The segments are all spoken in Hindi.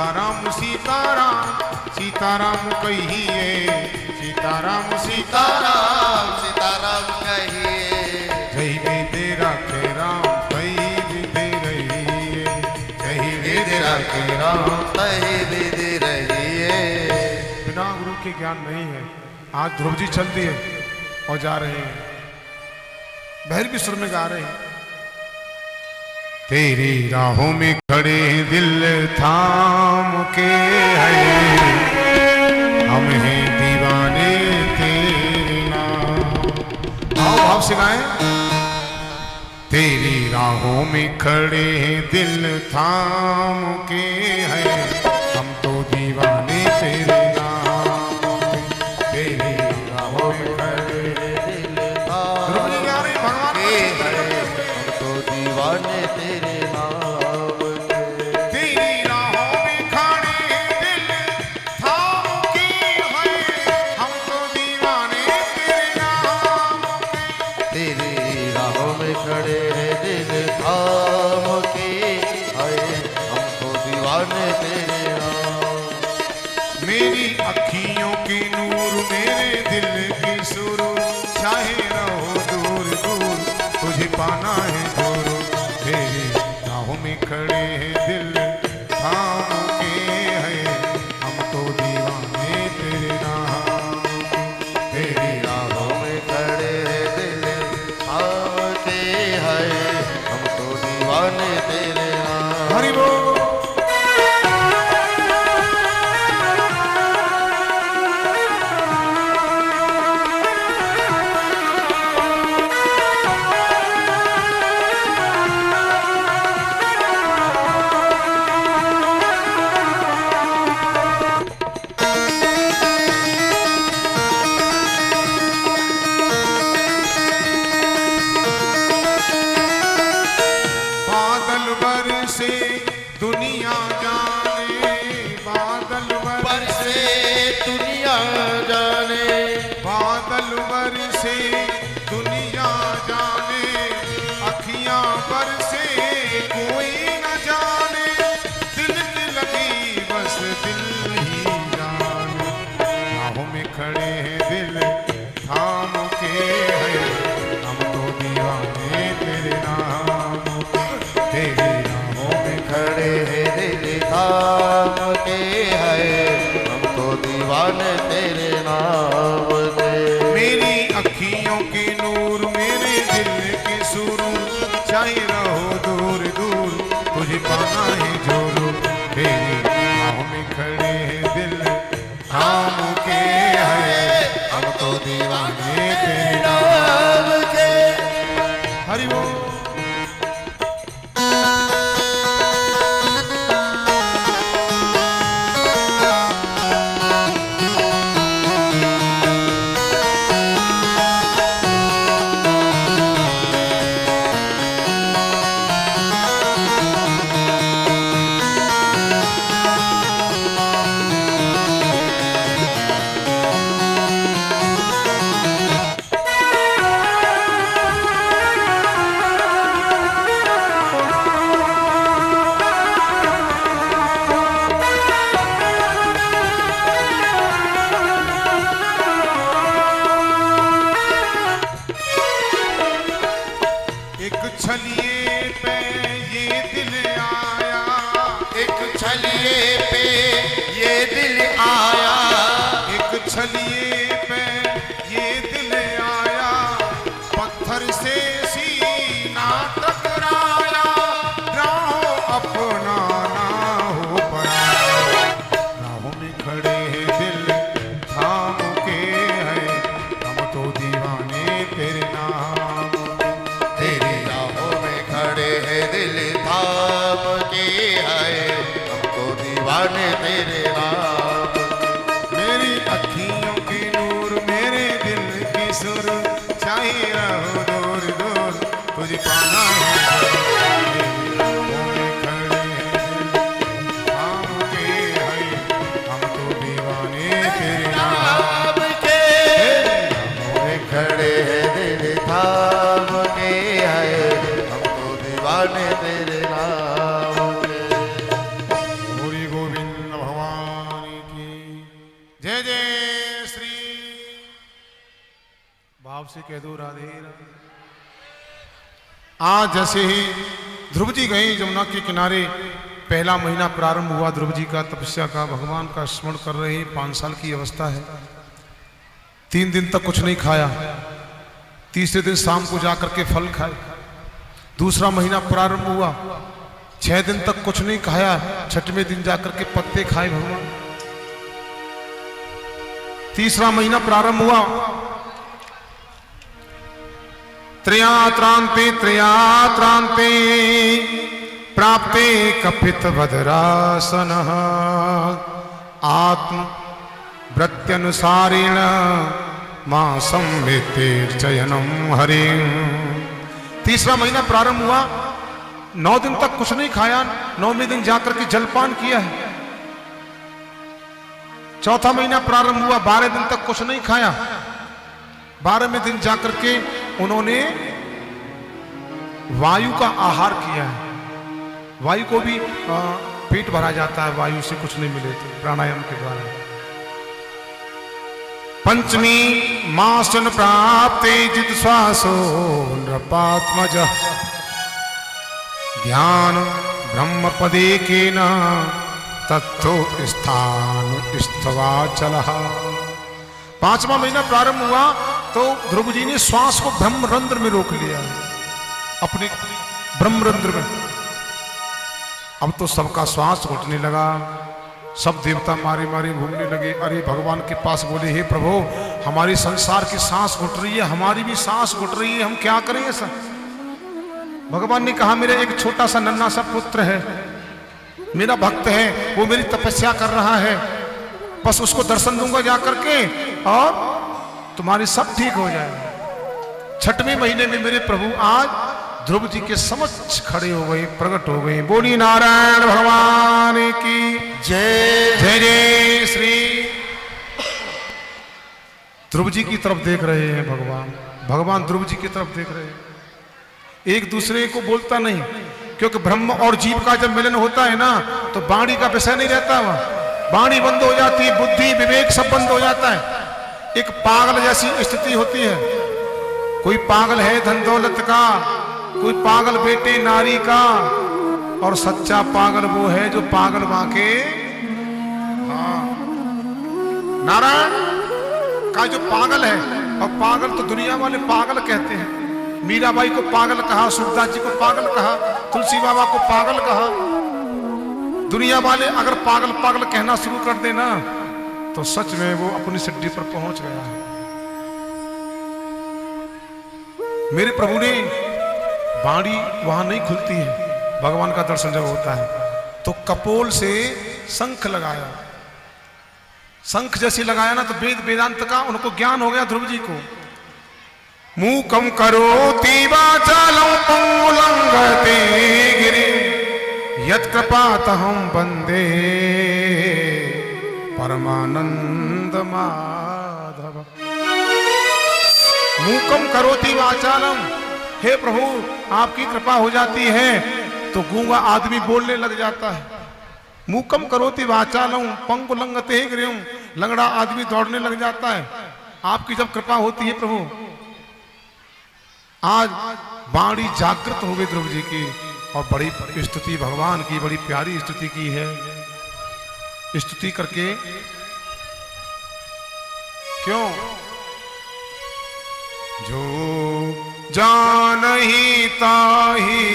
सीताराम सीताराम सीताराम कहिए, सीताराम सीताराम सीताराम कहिए। जय विधि राखे राम कही विधि रहिए, जय विधि राखे राम कही विधि रहिए। बिना गुरु के ज्ञान नहीं है। आज ध्रुव जी चल दिए और जा रहे हैं, भैरवी सुर में गा रहे हैं। तेरी राहों में खड़े दिल थाम के है, हम हैं दीवाने तेरे नाम। आओ भाव से गाएं। तेरी राहों में खड़े दिल थाम के है, हम तो दीवाने तेरे नाम। तेरी राहों में खड़े दिल थाम के है, हम तो दीवाने तेरे नाम के। तेरी राहों में खड़े दिल थाम के है, हम तो दीवाने तेरे नाम। तेरी राहों में खड़े हैं दिल थाम के, आए हम तो दीवाने तेरे नाम। मेरी अखियों की नूर मेरे दिल की सुर, चाहे रहो दूर दूर तुझे पाना है जरूर। तेरी राहों में खड़े हैं दिल थाम के है, हम तो दीवाने तेरे नाम। तेरी राहों में खड़े हैं दिल थाम के, आए हम तो दीवाने तेरे नाम। हरि बोल। बादल बरसे दुनिया जाने, बादल बरसे दुनिया जाने, बादल बरसे दुनिया जाने, अखियां बरसे कोई न जाने, दिल की लगी बस दिल ही जाने। राहों में खड़े हैं दिल थाम के है, हम तो दीवाने तेरे नाम। तेरी राहों में खड़े हैं दिल थाम के, आए हम तो दीवाने तेरे नाम के। मेरी अखियों की नूर मेरे दिल की सुर, चाहे रहो दूर दूर तुझे पाना है जरूर। तेरी राहों में खड़े हैं दिल थाम के है, हम तो दीवाने तेरे नाम के। हरि बोल। एक छलिए पे ये दिल आया, एक छलिए पे ये दिल आया, एक छलिए पे ये दिल आया, पत्थर से सीना टकराया, राहों अपना ना हो पराया। राहों में खड़े हैं दिल थाम के है, हम तो दीवाने तेरे नाम। तेरी राहों में खड़े हैं दिल थाम के, आए हम तो दीवाने तेरे नाम। मेरी अखियों की नूर मेरे दिल की सुर, चाहे रहो दूर दूर तुझे पाना है जरूर। राहों में खड़े हैं दिल थाम के है, हम तो दीवाने तेरे नाम के। राहों में खड़े हैं दिल थाम के, आए हम तो दीवाने तेरे नाम के। गोरी गोविंद भाव से कह दो राधे राधे। आज जैसे ही ध्रुव जी गए यमुना के किनारे, पहला महीना प्रारंभ हुआ ध्रुव जी का तपस्या का, भगवान का स्मरण कर रहे हैं। 5 साल की अवस्था है। 3 दिन तक कुछ नहीं खाया, तीसरे दिन शाम को जाकर के फल खाए। दूसरा महीना प्रारंभ हुआ, 6 दिन तक कुछ नहीं खाया, 6वें दिन जाकर के पत्ते खाए भगवान। तीसरा महीना प्रारंभ हुआ, त्रयात्रांते प्राप्ते कपित वदरासन आत्म वृत्त्यनुसारेण मां संवेते चयनम हरि। तीसरा महीना प्रारंभ हुआ, 9 दिन तक कुछ नहीं खाया, 9वें दिन जाकर के जलपान किया है। चौथा महीना प्रारंभ हुआ, 12 दिन तक कुछ नहीं खाया, 12वें दिन जाकर के उन्होंने वायु का आहार किया है। वायु को भी पेट भरा जाता है वायु से कुछ नहीं मिले तो प्राणायाम के द्वारा। पंचमी मासन प्राप्ते जित श्वासो नृपात्मज ध्यान ब्रह्म पदे के न तत्तो स्थान स्थवाचल। 5वां महीना प्रारंभ हुआ तो ध्रुव जी ने श्वास को ब्रह्मरंध्र में रोक लिया, अपने ब्रह्मरंध्र में। अब तो सबका श्वास घुटने लगा, सब देवता मारे मारे घूमने लगे। अरे भगवान के पास बोले, हे प्रभु हमारी संसार की सांस घुट रही है, हमारी भी सांस घुट रही है, हम क्या करें ऐसा। भगवान ने कहा, मेरा एक छोटा सा नन्हा सा पुत्र है, मेरा भक्त है, वो मेरी तपस्या कर रहा है, बस उसको दर्शन दूंगा जाकर के और तुम्हारी सब ठीक हो जाएगा। 6वें महीने में मेरे प्रभु आज ध्रुव जी के समक्ष खड़े हो गए, प्रकट हो गए। बोली नारायण भगवान की जय। जय जय श्री। ध्रुव जी की तरफ देख रहे हैं भगवान, भगवान ध्रुव जी की तरफ देख रहे हैं। एक दूसरे को बोलता नहीं, क्योंकि ब्रह्म और जीव का जब मिलन होता है ना तो वाणी का विषय नहीं रहता, वह वाणी बंद हो जाती है, बुद्धि विवेक सब बंद हो जाता है। एक पागल जैसी स्थिति होती है। कोई पागल है धन दौलत का, कोई पागल बेटे नारी का, और सच्चा पागल वो है जो पागल बाके नारायण का जो पागल है। और पागल तो दुनिया वाले पागल कहते हैं। मीराबाई को पागल कहा, सूरदास जी को पागल कहा, तुलसी बाबा को पागल कहा। दुनिया वाले अगर पागल पागल कहना शुरू कर देना तो सच में वो अपनी सिद्धि पर पहुंच गया है। मेरे प्रभु ने वाणी वहां नहीं खुलती है, भगवान का दर्शन जब होता है तो कपोल से शंख लगाया। शंख जैसे लगाया ना तो वेद वेदांत का उनको ज्ञान हो गया ध्रुव जी को। मूकम करोति वाचालं पंगुलंघते गिरिं यत्कृपातहं वन्दे परमानंद माधव। मूकम करोति वाचालम, हे प्रभु आपकी कृपा हो जाती है तो गूंगा आदमी बोलने लग जाता है। मूकम करोति वाचालम पंगु लंघते गिरिं, लंगड़ा आदमी दौड़ने लग जाता है। आपकी जब कृपा होती है प्रभु, आज वाणी जागृत हो गई ध्रुव जी की और बड़ी स्तुति भगवान की, बड़ी प्यारी स्तुति की है। स्तुति करके क्यों, जो जानहि ताहि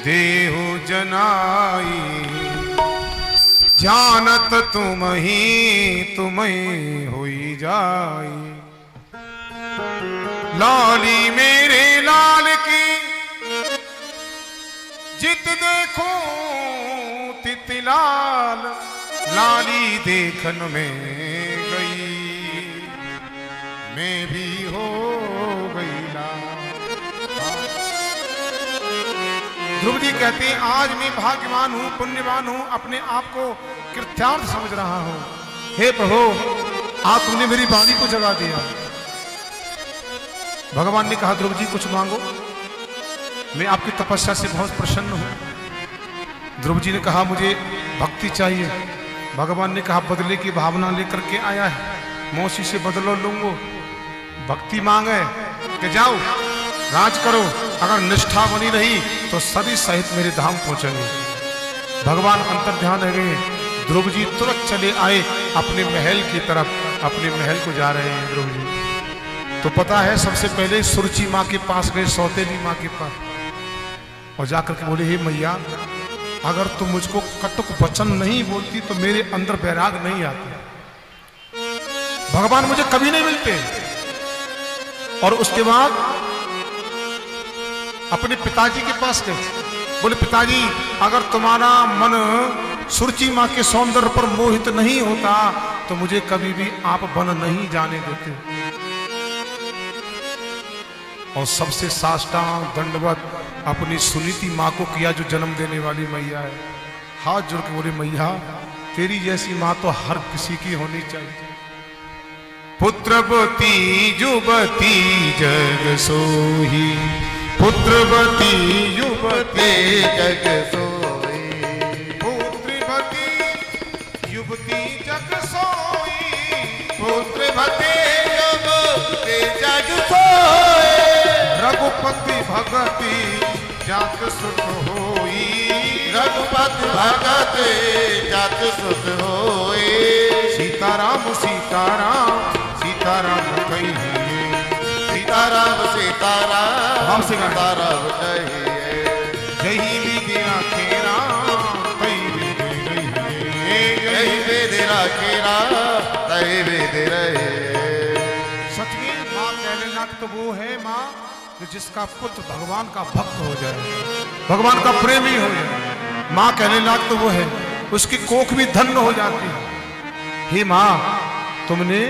देहु जनाई, जानत तुम ही होई जाई। लाली मेरे लाल की जित देखो तितलाल, लाली देखन में गई मैं भी हो गई लाल। ध्रुव जी कहते हैं आज मैं भाग्यवान हूं, पुण्यवान हूं, अपने आप को कृत्यार्थ समझ रहा हूं। हे प्रभु आप तुमने मेरी वाणी को जगा दिया। भगवान ने कहा ध्रुव जी कुछ मांगो, मैं आपकी तपस्या से बहुत प्रसन्न हूं। ध्रुव जी ने कहा मुझे भक्ति चाहिए। भगवान ने कहा बदले की भावना लेकर के आया है, मौसी से बदलो लूंगो। भक्ति मांगे कि जाओ राज करो, अगर निष्ठा बनी रही तो सभी सहित मेरे धाम पहुंचेंगे। भगवान अंतर ध्यान रह गए। ध्रुव जी तुरंत चले आए अपने महल की तरफ, अपने महल को जा रहे हैं ध्रुव जी। तो पता है सबसे पहले सुरुचि माँ के पास गए, सौतेली माँ के पास, और जाकर के बोले, हे मैया, अगर तुम मुझको कटुक वचन नहीं बोलती तो मेरे अंदर वैराग नहीं आते, भगवान मुझे कभी नहीं मिलते। और उसके बाद अपने पिताजी के पास गए, बोले पिताजी, अगर तुम्हारा मन सुरुचि माँ के सौंदर्य पर मोहित नहीं होता तो मुझे कभी भी आप वन नहीं जाने देते। और सबसे साष्टांग दंडवत अपनी सुनीति माँ को किया जो जन्म देने वाली मैया है। हाथ जोड़ के बोले, मैया तेरी जैसी माँ तो हर किसी की होनी चाहिए। पुत्रवती युवती जग सोही, पुत्रवती युवती जग सोई, पुत्रवती युवती जग सोई, पुत्रवती युवती जग सोई, रघुपति भगति जात सुख होई, रघुपति भगत जात सुख होई। सीताराम सीताराम सीताराम कहिए, सीताराम सीताराम हम से गाएं। सीताराम कहिए, जही विधि राखेरा कई विधि रहिए, जय वेद राखेरा तय वेद रहे। सच में माँ कैलानाथ तो वो है माँ जो जिसका पुत्र भगवान का भक्त हो जाए, भगवान का प्रेमी हो जाए। माँ कैलानाथ तो वो है, उसकी कोख भी धन्य हो जाती है। हे माँ, तुमने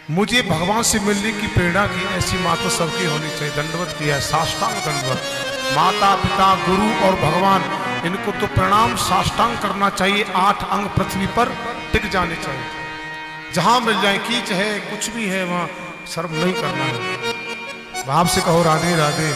मुझे भगवान से मिलने की प्रेरणा की, ऐसी माँ तो सबकी होनी चाहिए। दंडवत किया है, साष्टांग दंडवत। माता पिता गुरु और भगवान, इनको तो प्रणाम साष्टांग करना चाहिए। 8 अंग पृथ्वी पर टिक जाने चाहिए। जहां मिल जाए, कीच है कुछ भी है, वहां सर्व नहीं करना है। भाव से कहो राधे राधे।